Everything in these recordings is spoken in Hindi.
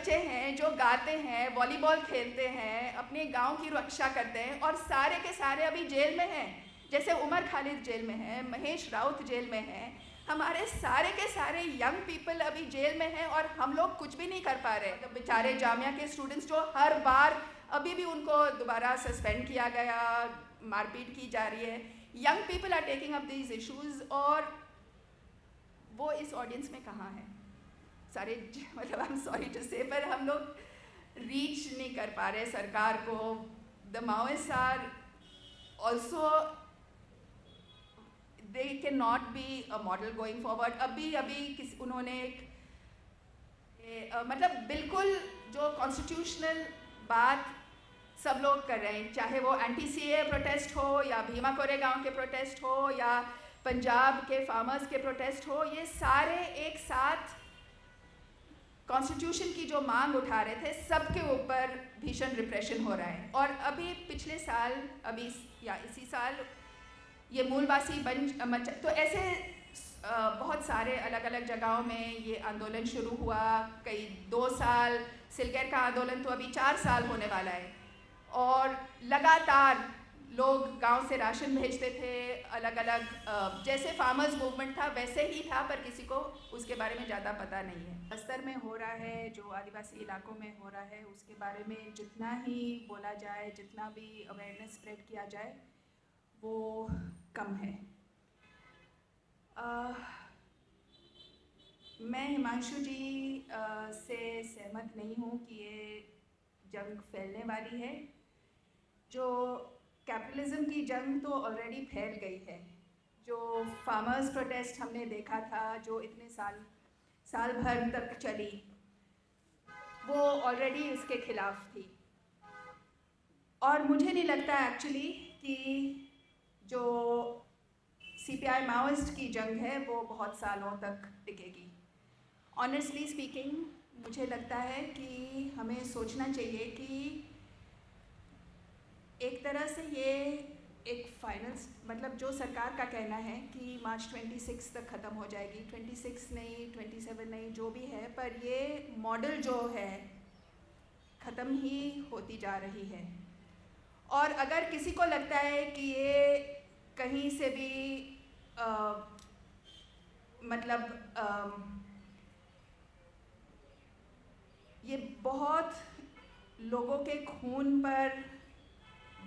बच्चे हैं जो गाते हैं, वॉलीबॉल खेलते हैं, अपने गांव की रक्षा करते हैं, और सारे के सारे अभी जेल में हैं। जैसे उमर खालिद जेल में है, महेश राउत जेल में है, हमारे सारे के सारे यंग पीपल अभी जेल में हैं, और हम लोग कुछ भी नहीं कर पा रहे। तो बेचारे जामिया के स्टूडेंट्स जो हर बार अभी भी उनको दोबारा सस्पेंड किया गया, मारपीट की जा रही है। Young people are taking up these issues, और वो इस ऑडियंस में कहाँ हैं सारे? मतलब आई एम सॉरी टू से, पर हम लोग रीच नहीं कर पा रहे सरकार को। The Maoist are also, they can not be a model going forward. अभी उन्होंने मतलब बिल्कुल जो कॉन्स्टिट्यूशनल बात सब लोग कर रहे हैं, चाहे वो एंटी सीए प्रोटेस्ट हो, या भीमा कोरेगांव के प्रोटेस्ट हो, या पंजाब के फार्मर्स के प्रोटेस्ट हो, ये सारे एक साथ कॉन्स्टिट्यूशन की जो मांग उठा रहे थे, सबके ऊपर भीषण रिप्रेशन हो रहा है। और अभी पिछले साल, अभी या इसी साल ये मूलवासी तो ऐसे बहुत सारे अलग अलग जगहों में ये आंदोलन शुरू हुआ। कई 2 साल, सिलगैर का आंदोलन तो अभी 4 साल होने वाला है, और लगातार लोग गांव से राशन भेजते थे, अलग अलग जैसे फार्मर्स मूवमेंट था वैसे ही था, पर किसी को उसके बारे में ज़्यादा पता नहीं है। बस्तर में हो रहा है, जो आदिवासी इलाकों में हो रहा है, उसके बारे में जितना ही बोला जाए, जितना भी अवेयरनेस स्प्रेड किया जाए, वो कम है। मैं हिमांशु जी से सहमत नहीं हूँ कि ये जंग फैलने वाली है। जो कैपिटलिज्म की जंग तो ऑलरेडी फैल गई है। जो फार्मर्स प्रोटेस्ट हमने देखा था, जो इतने साल भर तक चली, वो ऑलरेडी इसके खिलाफ थी। और मुझे नहीं लगता एक्चुअली कि जो सीपीआई माओइस्ट की जंग है वो बहुत सालों तक टिकेगी। ऑनेस्टली स्पीकिंग, मुझे लगता है कि हमें सोचना चाहिए कि एक तरह से ये एक फाइनल, मतलब जो सरकार का कहना है कि मार्च 26 तक ख़त्म हो जाएगी, 26 नहीं, 27 नहीं, जो भी है, पर ये मॉडल जो है ख़त्म ही होती जा रही है। और अगर किसी को लगता है कि ये कहीं से भी ये बहुत लोगों के खून पर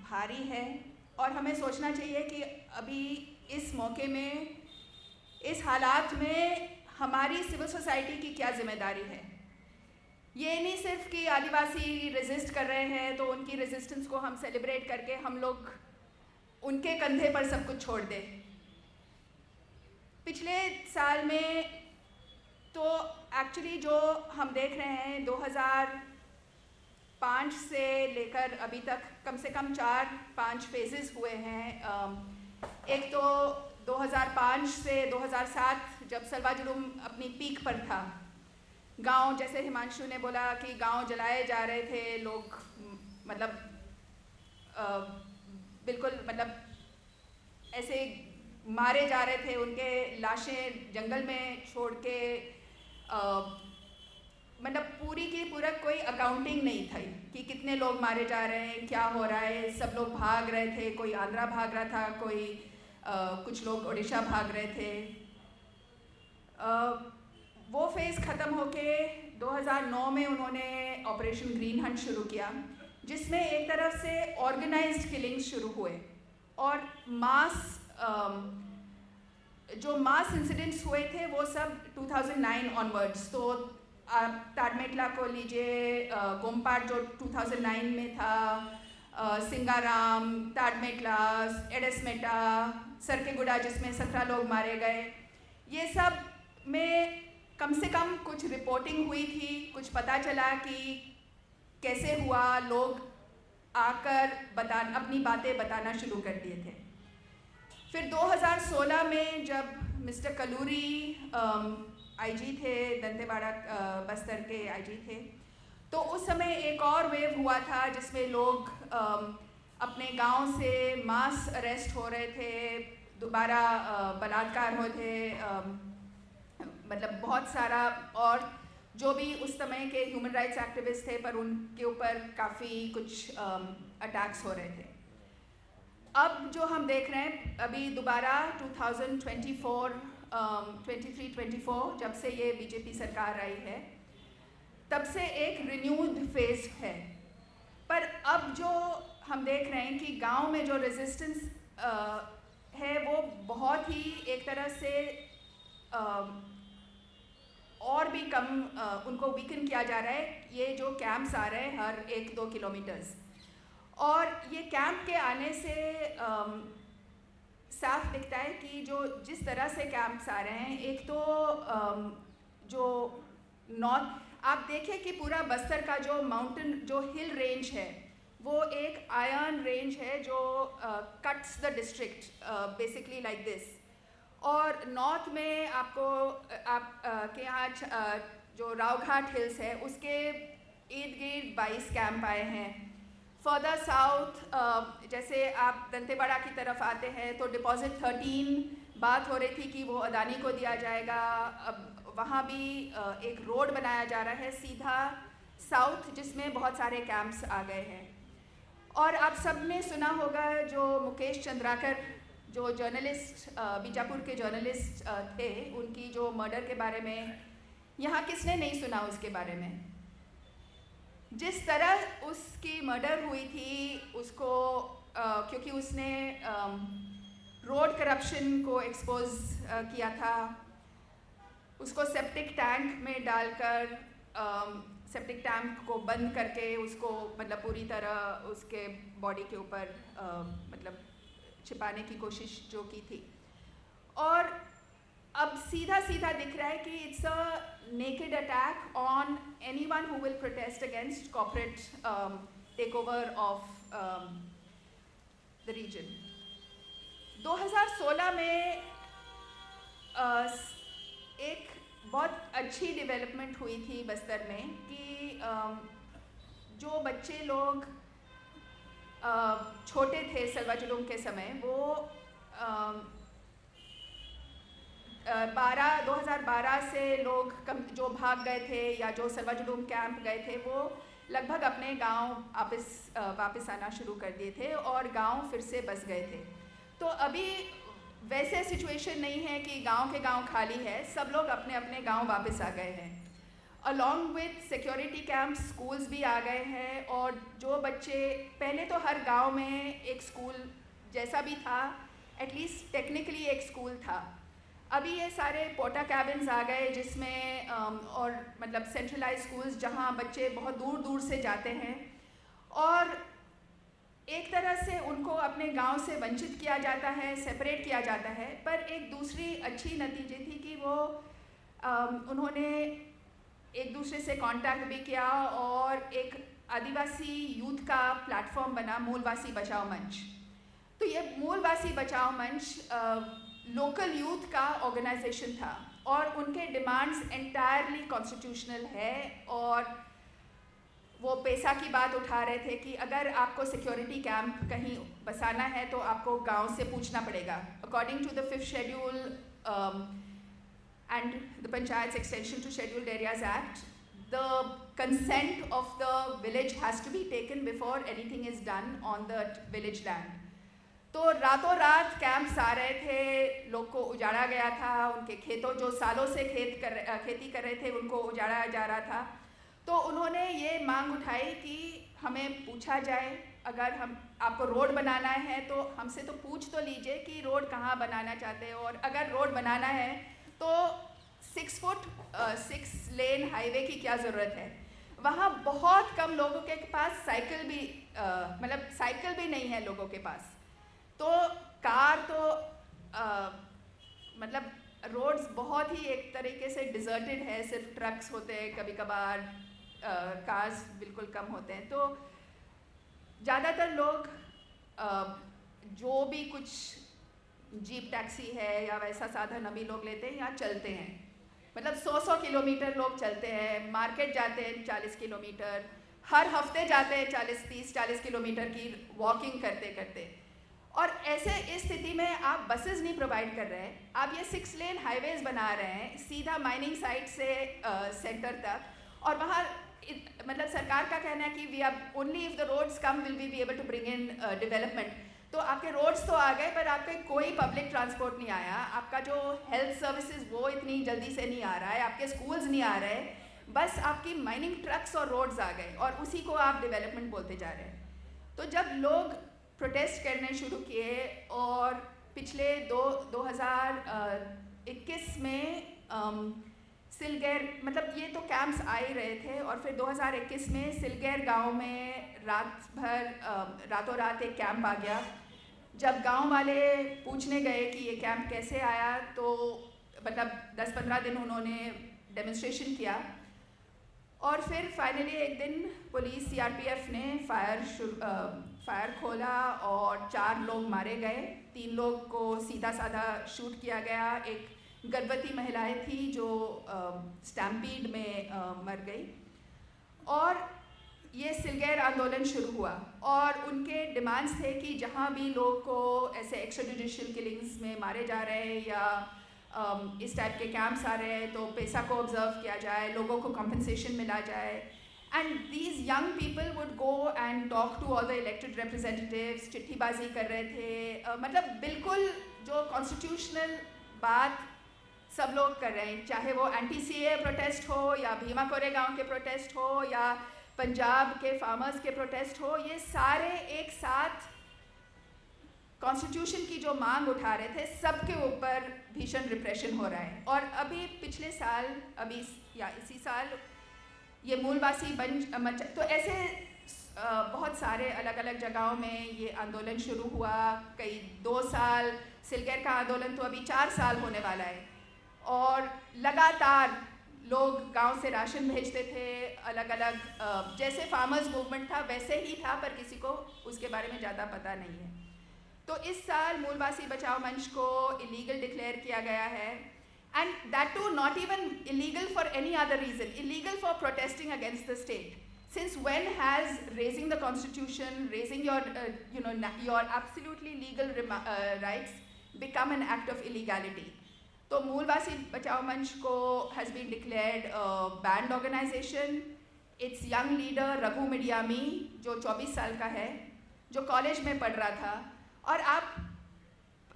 भारी है, और हमें सोचना चाहिए कि अभी इस मौके में, इस हालात में हमारी सिविल सोसाइटी की क्या जिम्मेदारी है। ये नहीं सिर्फ कि आदिवासी रेजिस्ट कर रहे हैं तो उनकी रेजिस्टेंस को हम सेलिब्रेट करके हम लोग उनके कंधे पर सब कुछ छोड़ दें। पिछले साल में तो एक्चुअली जो हम देख रहे हैं, 2005 से लेकर अभी तक कम से कम 4-5 फेजेस हुए हैं। एक तो 2005 से 2007 जब सलवा जुलूम अपनी पीक पर था, गांव, जैसे हिमांशु ने बोला कि गांव जलाए जा रहे थे, लोग मतलब बिल्कुल मतलब ऐसे मारे जा रहे थे, उनके लाशें जंगल में छोड़ के, मतलब पूरी की पूरा कोई अकाउंटिंग नहीं थी कि कितने लोग मारे जा रहे हैं, क्या हो रहा है। सब लोग भाग रहे थे, कोई आंध्रा भाग रहा था, कोई कुछ लोग उड़ीसा भाग रहे थे। वो फेज़ ख़त्म होके 2009 में उन्होंने ऑपरेशन ग्रीन हंट शुरू किया, जिसमें एक तरफ से ऑर्गेनाइज्ड किलिंग्स शुरू हुए और जो मास इंसिडेंट्स हुए थे वो सब 2009 ऑनवर्ड्स। तो ताडमेटला को लीजिए, गोमपाट जो 2009 में था, सिंगाराम, ताडमेटला, एडसमेटा, सरकेगुड़ा जिसमें 17 लोग मारे गए, ये सब में कम से कम कुछ रिपोर्टिंग हुई थी, कुछ पता चला कि कैसे हुआ, लोग आकर अपनी बातें बताना शुरू कर दिए थे। फिर 2016 में जब मिस्टर कलूरी आईजी थे, दंतेवाड़ा बस्तर के आईजी थे, तो उस समय एक और वेव हुआ था जिसमें लोग अपने गांव से मास अरेस्ट हो रहे थे, दोबारा बलात्कार हो थे, मतलब बहुत सारा। और जो भी उस समय के ह्यूमन राइट्स एक्टिविस्ट थे, पर उनके ऊपर काफ़ी कुछ अटैक्स हो रहे थे। अब जो हम देख रहे हैं अभी दोबारा 2024 23-24 जब से ये बीजेपी सरकार आई है, तब से एक रिन्यूड फेज है। पर अब जो हम देख रहे हैं कि गांव में जो रेजिस्टेंस है वो बहुत ही एक तरह से और भी कम उनको वीकन किया जा रहा है। ये जो कैंप्स आ रहे हैं हर 1-2 किलोमीटर्स, और ये कैंप के आने से साफ दिखता है कि जिस तरह से कैंप्स आ रहे हैं, एक तो जो नॉर्थ आप देखें कि पूरा बस्तर का जो माउंटेन जो हिल रेंज है वो एक आयरन रेंज है जो cuts the district basically like this. और नॉर्थ में आपको के यहाँ जो रावघाट हिल्स है उसके इर्द गिर्द 22 कैंप आए हैं। फर्दर साउथ जैसे आप दंतेवाड़ा की तरफ आते हैं तो डिपॉजिट 13 बात हो रही थी कि वो अदानी को दिया जाएगा। अब वहाँ भी एक रोड बनाया जा रहा है सीधा साउथ, जिसमें बहुत सारे कैंप्स आ गए हैं। और आप सब ने सुना होगा जो मुकेश चंद्राकर जो जर्नलिस्ट बीजापुर के जर्नलिस्ट थे, उनकी जो मर्डर के बारे में, यहाँ किसने नहीं सुना उसके बारे में? जिस तरह उसकी मर्डर हुई थी उसको क्योंकि उसने रोड करप्शन को एक्सपोज किया था, उसको सेप्टिक टैंक में डालकर सेप्टिक टैंक को बंद करके उसको मतलब पूरी तरह उसके बॉडी के ऊपर मतलब छिपाने की कोशिश जो की थी। और अब सीधा सीधा दिख रहा है कि it's a naked attack on anyone who will protest against corporate takeover of the region. 2016 में एक बहुत अच्छी डेवलपमेंट हुई थी बस्तर में कि जो बच्चे लोग छोटे थे सलवा जुलूम के समय, वो 2012 से लोग जो भाग गए थे या जो सलवा जुलूम कैंप गए थे वो लगभग अपने गांव वापस आना शुरू कर दिए थे और गांव फिर से बस गए थे। तो अभी वैसे सिचुएशन नहीं है कि गांव के गांव खाली है, सब लोग अपने अपने गांव वापस आ गए हैं। Along with security camps schools भी आ गए हैं, और जो बच्चे पहले तो हर गांव में एक स्कूल जैसा भी था, एटलीस्ट टेक्निकली एक स्कूल था। अभी ये सारे पोटा कैबिन्स आ गए जिसमें और मतलब सेंट्रलाइज स्कूल्स जहां बच्चे बहुत दूर दूर से जाते हैं, और एक तरह से उनको अपने गांव से वंचित किया जाता है, सेपरेट किया जाता है। पर एक दूसरी अच्छी नतीजे थी कि वो उन्होंने एक दूसरे से कांटेक्ट भी किया और एक आदिवासी यूथ का प्लेटफॉर्म बना, मूलवासी बचाओ मंच। तो ये मूलवासी बचाओ मंच लोकल यूथ का ऑर्गेनाइजेशन था और उनके डिमांड्स एंटायरली कॉन्स्टिट्यूशनल है, और वो पैसा की बात उठा रहे थे कि अगर आपको सिक्योरिटी कैंप कहीं बसाना है तो आपको गांव से पूछना पड़ेगा। According to the 5th schedule and the panchayat extension to scheduled areas act, the consent of the village has to be taken before anything is done on the village land. तो रातों रात कैंप्स आ रहे थे, लोग को उजाड़ा गया था, उनके खेतों जो सालों से खेती कर रहे थे उनको उजाड़ा जा रहा था। तो उन्होंने ये मांग उठाई कि हमें पूछा जाए, अगर हम आपको रोड बनाना है तो हमसे तो पूछ तो लीजिए कि रोड कहाँ बनाना चाहते हैं, और अगर रोड बनाना है तो 6 लेन हाईवे की क्या ज़रूरत है। वहाँ बहुत कम लोगों के पास साइकिल भी मतलब साइकिल भी नहीं है लोगों के पास, तो कार तो मतलब रोड्स बहुत ही एक तरीके से डिजर्टेड है, सिर्फ ट्रक्स होते हैं, कभी कभार कार्स बिल्कुल कम होते हैं। तो ज़्यादातर लोग जो भी कुछ जीप टैक्सी है या वैसा साधन अभी लोग लेते हैं या चलते हैं, मतलब 100 किलोमीटर लोग चलते हैं, मार्केट जाते हैं 40 किलोमीटर, हर हफ्ते जाते हैं 30-40 किलोमीटर की वॉकिंग करते करते। और ऐसे इस स्थिति में आप बसेस नहीं प्रोवाइड कर रहे हैं, आप ये 6 लेन हाईवेज बना रहे हैं सीधा माइनिंग साइट से सेंटर तक, और वहाँ मतलब सरकार का कहना है कि we are only if the roads come will we be able to bring in development. तो आपके रोड्स तो आ गए पर आपके कोई पब्लिक ट्रांसपोर्ट नहीं आया, आपका जो हेल्थ सर्विसेज वो इतनी जल्दी से नहीं आ रहा है, आपके स्कूल्स नहीं आ रहे, बस आपकी माइनिंग ट्रक्स और रोड्स आ गए और उसी को आप डेवलपमेंट बोलते जा रहे हैं। तो जब लोग प्रोटेस्ट करने शुरू किए और पिछले 2021 में सिलगैर, मतलब ये तो कैंप्स आ ही रहे थे, और फिर 2021 में सिलगैर गांव में रातों रात एक कैंप आ गया। जब गांव वाले पूछने गए कि ये कैंप कैसे आया, तो मतलब 10-15 दिन उन्होंने डेमोन्स्ट्रेशन किया, और फिर फाइनली एक दिन पुलिस सीआरपीएफ ने फायर खोला और 4 लोग मारे गए, 3 लोग को सीधा साधा शूट किया गया, एक गर्भवती महिलाएं थी जो स्टैम्पीड में मर गई। और ये सिलगैर आंदोलन शुरू हुआ और उनके डिमांड्स थे कि जहाँ भी लोग को ऐसे एक्स्ट्रा जुडिशियल किलिंग्स में मारे जा रहे हैं या इस टाइप के कैंप्स आ रहे हैं तो पैसा को ऑब्जर्व किया जाए, लोगों को कंपनसेशन मिला जाए। And these young people would go and talk to all the elected representatives, चिट्ठीबाजी कर रहे थे, मतलब बिल्कुल जो कॉन्स्टिट्यूशनल बात सब लोग कर रहे हैं, चाहे वो एंटी सीए प्रोटेस्ट हो या भीमा कोरेगांव के प्रोटेस्ट हो या पंजाब के फार्मर्स के प्रोटेस्ट हो, ये सारे एक साथ कॉन्स्टिट्यूशन की जो मांग उठा रहे थे, सबके ऊपर भीषण रिप्रेशन हो रहा है। और अभी पिछले साल इसी साल ये मूलवासी तो ऐसे बहुत सारे अलग अलग जगहों में ये आंदोलन शुरू हुआ। कई 2 साल, सिलगैर का आंदोलन तो अभी 4 साल होने वाला है, और लगातार लोग गांव से राशन भेजते थे, अलग अलग जैसे फार्मर्स मूवमेंट था वैसे ही था, पर किसी को उसके बारे में ज़्यादा पता नहीं है। तो इस साल मूलवासी बचाओ मंच को इलीगल डिक्लेयर किया गया है, and that too not even illegal for any other reason, illegal for protesting against the state. Since when has raising the constitution, raising your your absolutely legal rights become an act of illegality? तो मूलवासी बचाओ मंच को has been declared a banned organization. Its young leader Raghu Midiyami, जो 24 साल का है, जो कॉलेज में पढ़ रहा था, और आप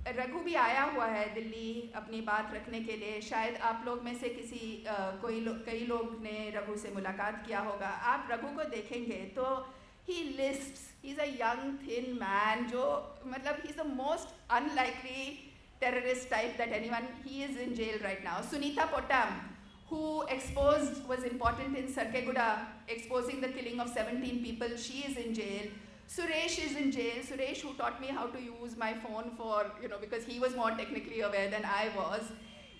रघु भी आया हुआ है दिल्ली अपनी बात रखने के लिए, शायद आप लोग में से कई लोग ने रघु से मुलाकात किया होगा। आप रघु को देखेंगे तो he lisps, he's a young thin man, जो मतलब he's the most unlikely terrorist type that anyone, he is in jail right now. Sunita Pottam, who was important in Sarkeguda, exposing the killing of 17 people, she is in jail. Suresh is in jail. Suresh, who taught me how to use my phone for, because he was more technically aware than I was.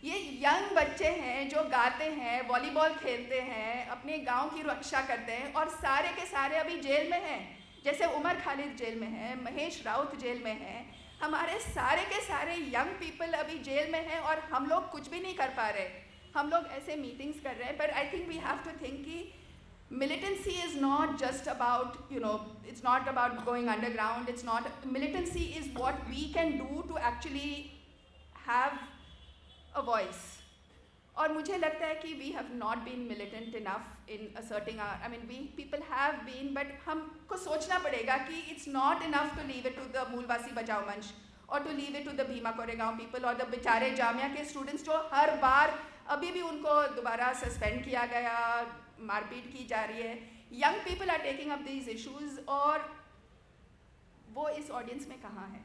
ये यंग बच्चे हैं जो गाते हैं, वॉलीबॉल खेलते हैं, अपने गांव की रक्षा करते हैं, और सारे के सारे अभी जेल में हैं। जैसे उमर खालिद जेल में है, महेश राउत जेल में है, हमारे सारे के सारे यंग पीपल अभी जेल में हैं, और हम लोग कुछ भी नहीं कर पा रहे। हम लोग ऐसे मीटिंग्स कर रहे हैं, पर I think we have to think कि militancy is not just about, it's not about going underground. It's not, militancy is what we can do to actually have a voice. और मुझे लगता है कि we have not been militant enough in asserting our, people have been, but हमको सोचना पड़ेगा कि it's not enough to leave it to the मूलवासी बचाओ मंच or to leave it to the Bhima Koregaon people और the बेचारे जामिया के स्टूडेंट्स जो हर बार अभी भी उनको दोबारा सस्पेंड किया गया, मारपीट की जा रही है। Young people are taking up these issues, और वो इस ऑडियंस में कहाँ हैं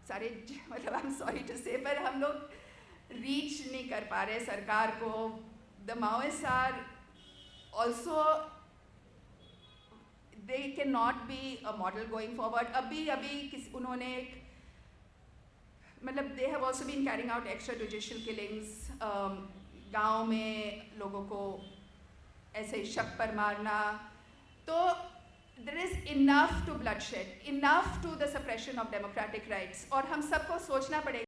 सारे, मतलब आई एम सॉरी टू से, पर हम लोग रीच नहीं कर पा रहे सरकार को। The Maoist are also, they can not be a model going forward. अभी उन्होंने मतलब they have also been carrying out extra judicial killings, गाँव में लोगों को ऐसे शक पर मारना। तो there is enough to bloodshed, enough to the suppression of democratic rights, और हम सबको सोचना पड़ेगा